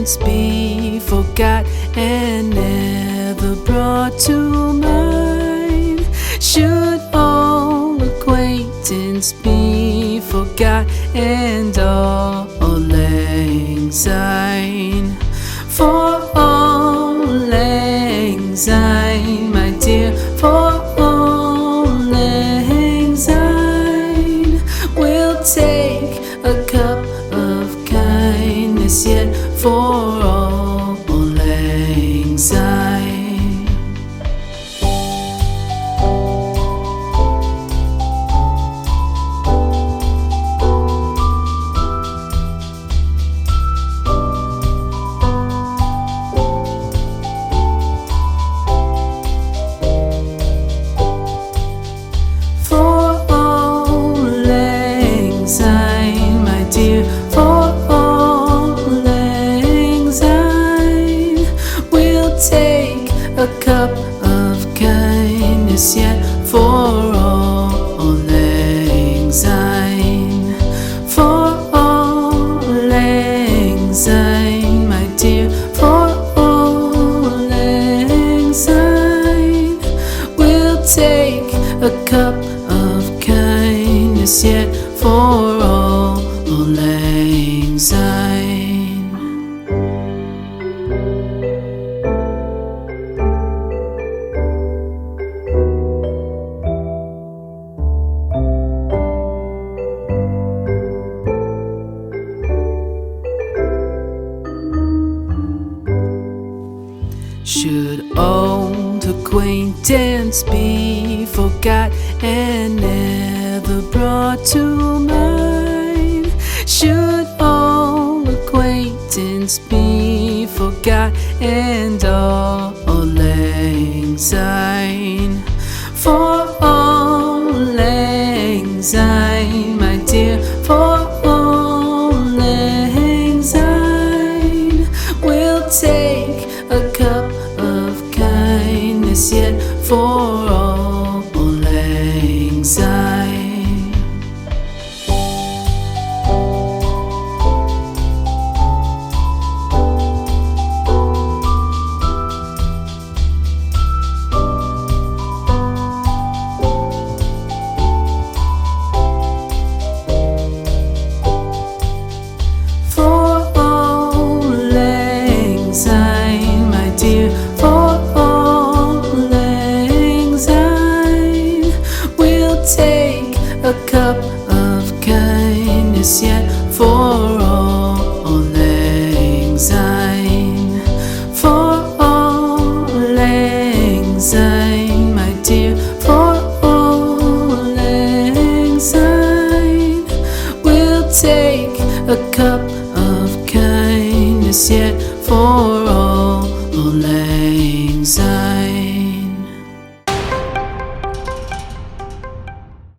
acquaintance be forgot and never brought to mind? Should all acquaintance be forgot and all lang syne? For all lang syne, my dear, for all lang syne, we'll take a cup of kindness yet for all lang syne. Take a cup of kindness yet for all lang syne. For all lang syne, my dear, for all lang syne, we'll take a cup of kindness yet for all lang syne. Should old acquaintance be forgot and never brought to mind? Should old acquaintance be forgot and all lang syne? For all lang syne, my dear, for all lang syne, we'll take a cup of kindness yet for all lang syne. For all lang syne, my dear, for all lang syne, we'll take a cup of kindness yet for all lang syne. For all lang syne, my dear, for all lang syne, we'll take a cup of kindness yet for all lang syne.